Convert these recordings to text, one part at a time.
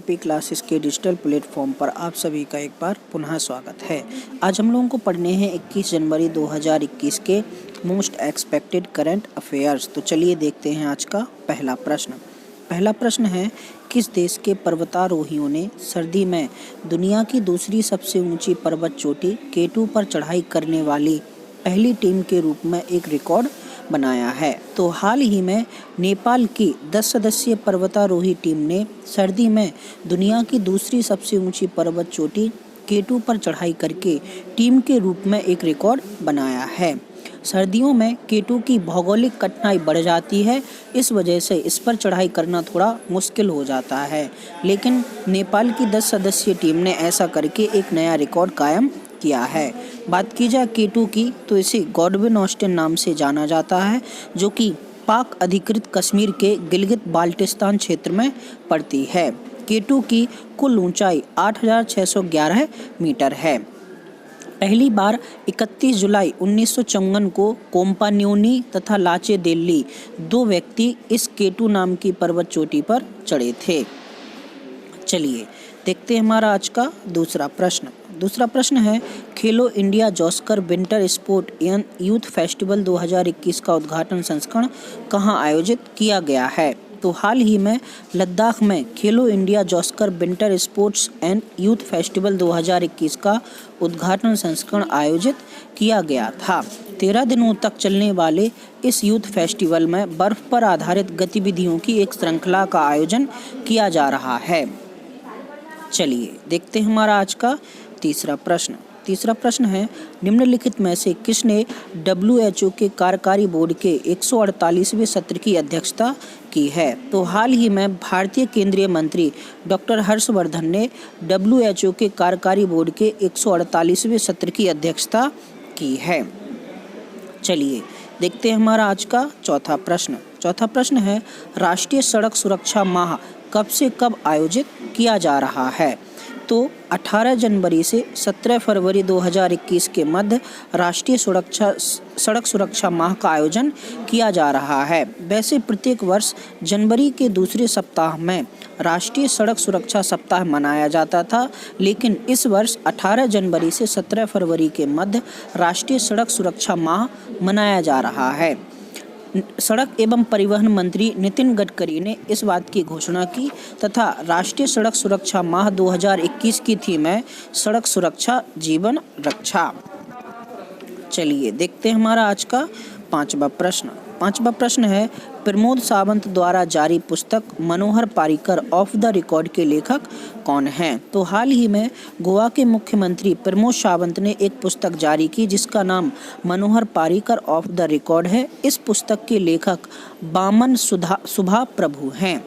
MP classes के digital platform पर आप सभी का एक बार पुनः स्वागत है। आज हम लोगों को पढ़ने हैं 21 जनवरी 2021 के मोस्ट एक्सपेक्टेड करंट अफेयर्स। तो चलिए देखते हैं आज का पहला प्रश्न। पहला प्रश्न है, किस देश के पर्वतारोहियों ने सर्दी में दुनिया की दूसरी सबसे ऊंची पर्वत चोटी K2 पर चढ़ाई करने वाली पहली टीम के रूप में एक रिकॉर्ड बनाया है? तो हाल ही में नेपाल की 10 सदस्यीय पर्वतारोही टीम ने सर्दी में दुनिया की दूसरी सबसे ऊंची पर्वत चोटी K2 पर चढ़ाई करके टीम के रूप में एक रिकॉर्ड बनाया है। सर्दियों में K2 की भौगोलिक कठिनाई बढ़ जाती है, इस वजह से इस पर चढ़ाई करना थोड़ा मुश्किल हो जाता है, लेकिन नेपाल की 10 सदस्यीय टीम ने ऐसा करके एक नया रिकॉर्ड कायम किया है। बात की जाए K2 की, तो इसे गॉडविन ऑस्टिन नाम से जाना जाता है, जो कि पाक अधिकृत कश्मीर के गिलगित बाल्टिस्तान क्षेत्र में पड़ती है। K2 की कुल ऊंचाई 8,611 मीटर है। पहली बार 31 जुलाई 1954 को कोम्पान्योनी तथा लाचे देल्ली दो व्यक्ति इस K2 नाम की पर्वत चोटी पर चढ़े थे। चलिए देखते हैं हमारा आज का दूसरा प्रश्न। दूसरा प्रश्न है, Khelo India Zanskar winter sport and youth festival 2021 का उद्घाटन संस्करण कहाँ आयोजित किया गया है? तो हाल ही में लद्दाख में Khelo India Zanskar winter sports and youth festival 2021 का उद्घाटन संस्करण आयोजित किया गया था। 13 दिनों तक चलने वाले इस यूथ फेस्टिवल में बर्फ पर आधारित गतिविधियों की एक श्रृंखला का आयोजन किया जा रहा है। चलिए देखते हैं हमारा आज का तीसरा प्रश्न। तीसरा प्रश्न है, निम्नलिखित में से किसने WHO के कार्यकारी बोर्ड के 148वें सत्र की अध्यक्षता की है? तो हाल ही में भारतीय केंद्रीय मंत्री डॉक्टर हर्षवर्धन ने WHO के कार्यकारी बोर्ड के 148वें सत्र की अध्यक्षता की है। चलिए देखते हैं हमारा आज का चौथा प्रश्न। चौथा प्रश्न है, राष्ट्रीय सड़क सुरक्षा माह कब से कब आयोजित किया जा रहा है? तो 18 जनवरी से 17 फरवरी 2021 के मध्य राष्ट्रीय सड़क सुरक्षा माह का आयोजन किया जा रहा है। वैसे प्रत्येक वर्ष जनवरी के दूसरे सप्ताह में राष्ट्रीय सड़क सुरक्षा सप्ताह मनाया जाता था, लेकिन इस वर्ष 18 जनवरी से 17 फरवरी के मध्य राष्ट्रीय सड़क सुरक्षा माह मनाया जा रहा है। सड़क एवं परिवहन मंत्री नितिन गडकरी ने इस बात की घोषणा की तथा राष्ट्रीय सड़क सुरक्षा माह 2021 की थीम है सड़क सुरक्षा जीवन रक्षा। चलिए देखते हैं हमारा आज का पांचवा प्रश्न। पांचवा प्रश्न है, प्रमोद सावंत द्वारा जारी पुस्तक मनोहर पारीकर ऑफ द रिकॉर्ड के लेखक कौन हैं? तो हाल ही में गोवा के मुख्यमंत्री प्रमोद सावंत ने एक पुस्तक जारी की जिसका नाम मनोहर पारीकर ऑफ द रिकॉर्ड है। इस पुस्तक के लेखक बामन सुभा प्रभु हैं।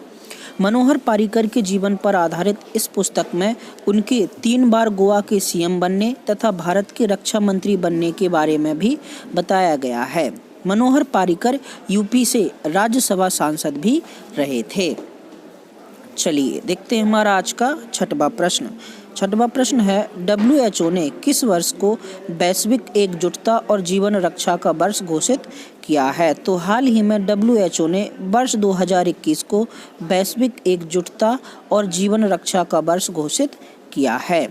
मनोहर पारीकर के जीवन पर आधारित इस पुस्तक में उनके 3 बार गोवा के CM बनने तथा भारत के रक्षा मंत्री बनने के बारे में भी बताया गया है। मनोहर पारीकर यूपी से राज्यसभा सांसद भी रहे थे। चलिए देखते हैं हमारा आज का छठवां प्रश्न। छठवां प्रश्न है, WHO ने किस वर्ष को वैश्विक एकजुटता और जीवन रक्षा का वर्ष घोषित किया है? तो हाल ही में WHO ने वर्ष 2021 को वैश्विक एकजुटता और जीवन रक्षा का वर्ष घोषित किया है।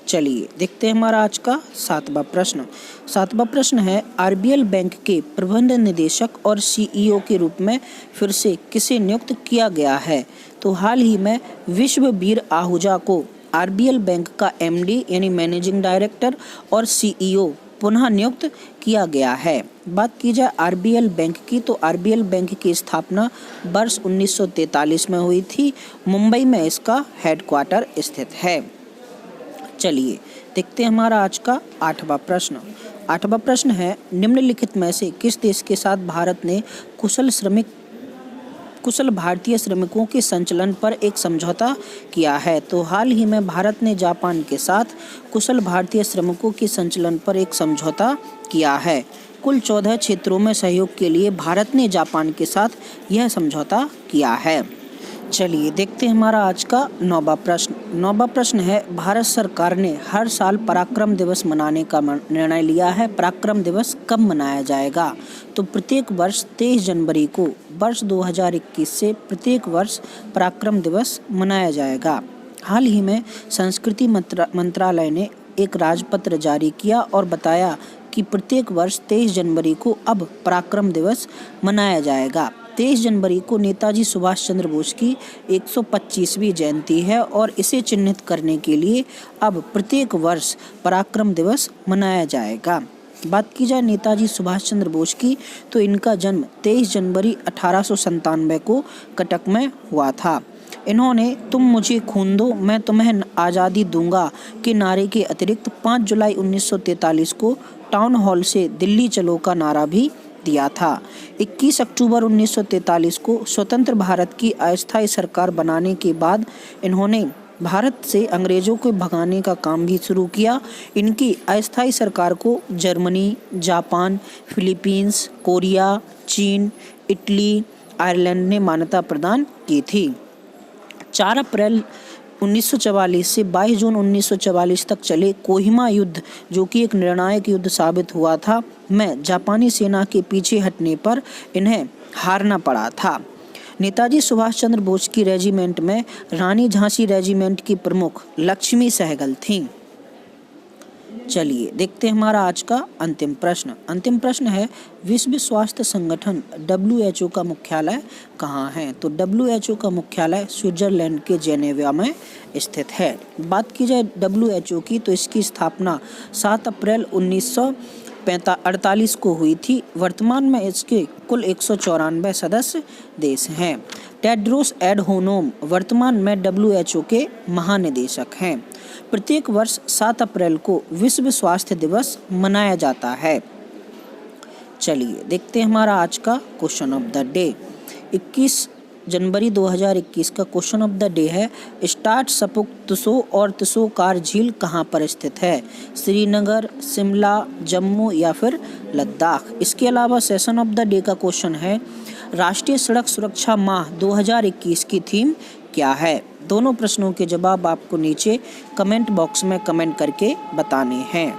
चलिए देखते हैं हमारा आज का सातवां प्रश्न। सातवां प्रश्न है, RBL बैंक के प्रबंध निदेशक और CEO के रूप में फिर से किसे नियुक्त किया गया है? तो हाल ही में विश्ववीर आहूजा को RBL बैंक का MD यानी मैनेजिंग डायरेक्टर और CEO पुनः नियुक्त किया गया है। बात की जाए RBL बैंक की, तो RBL बैंक की स्थापना वर्ष 1943 में हुई थी। मुंबई में इसका हेडक्वार्टर स्थित है। चलिए देखते हैं हमारा आज का आठवां प्रश्न। आठवां प्रश्न है, निम्नलिखित में से किस देश के साथ भारत ने कुशल भारतीय श्रमिकों के संचलन पर एक समझौता किया है? तो हाल ही में भारत ने जापान के साथ कुशल भारतीय श्रमिकों के संचलन पर एक समझौता किया है। कुल 14 क्षेत्रों में सहयोग के लिए भारत ने जापान के साथ यह समझौता किया है। चलिए देखते हैं हमारा आज का 9वां प्रश्न। 9वां प्रश्न है, भारत सरकार ने हर साल पराक्रम दिवस मनाने का निर्णय लिया है। पराक्रम दिवस कब मनाया जाएगा? तो प्रत्येक वर्ष 23 जनवरी को वर्ष 2021 से प्रत्येक वर्ष पराक्रम दिवस मनाया जाएगा। हाल ही में संस्कृति मंत्रालय ने एक राजपत्र जारी किया और बताया कि प्रत्येक वर्ष 23 जनवरी को अब पराक्रम दिवस मनाया जाएगा। 23 जनवरी को नेताजी सुभाष चंद्र बोस की 125वीं जयंती है और इसे चिन्हित करने के लिए अब प्रत्येक वर्ष पराक्रम दिवस मनाया जाएगा। बात की जाए नेताजी सुभाष चंद्र बोस की, तो इनका जन्म 23 जनवरी 1897 को कटक में हुआ था। इन्होंने तुम मुझे खून दो मैं तुम्हें आज़ादी दूंगा के नारे के अतिरिक्त 5 जुलाई 1943 को टाउन हॉल से दिल्ली चलो का नारा भी दिया था। 21 अक्टूबर 1943 को स्वतंत्र भारत की अस्थायी सरकार बनाने के बाद इन्होंने भारत से अंग्रेजों को भगाने का काम भी शुरू किया। इनकी अस्थायी सरकार को जर्मनी, जापान, फिलीपींस, कोरिया, चीन, इटली, आयरलैंड ने मान्यता प्रदान की थी। 4 अप्रैल 1944 से 22 जून 1944 तक चले कोहिमा युद्ध, जो कि एक निर्णायक युद्ध साबित हुआ था, में जापानी सेना के पीछे हटने पर इन्हें हारना पड़ा था। नेताजी सुभाष चंद्र बोस की रेजिमेंट में रानी झांसी रेजिमेंट की प्रमुख लक्ष्मी सहगल थीं। चलिए देखते हैं हमारा आज का अंतिम प्रश्न। अंतिम प्रश्न है, विश्व स्वास्थ्य संगठन WHO का मुख्यालय कहाँ है? तो WHO का मुख्यालय स्विट्जरलैंड के जेनेवा में स्थित है। बात की जाए WHO की, तो इसकी स्थापना 7 अप्रैल 1948 को हुई थी। वर्तमान में इसके कुल 194 सदस्य देश हैं। टेड्रोस एडहोनोम वर्तमान में WHO के महानिदेशक हैं। प्रत्येक वर्ष 7 अप्रैल को विश्व स्वास्थ्य दिवस मनाया जाता है। चलिए देखते हैं हमारा आज का क्वेश्चन ऑफ द डे। 21 जनवरी 2021 का क्वेश्चन ऑफ द डे है, स्टार्ट सपुक त्सो और त्सोकार झील कहाँ पर स्थित है? श्रीनगर, शिमला, जम्मू या फिर लद्दाख। इसके अलावा सेशन ऑफ द डे का क्वेश्चन है, राष्ट्रीय सड़क सुरक्षा माह 2021 की थीम क्या है? दोनों प्रश्नों के जवाब आपको नीचे कमेंट बॉक्स में कमेंट करके बताने हैं।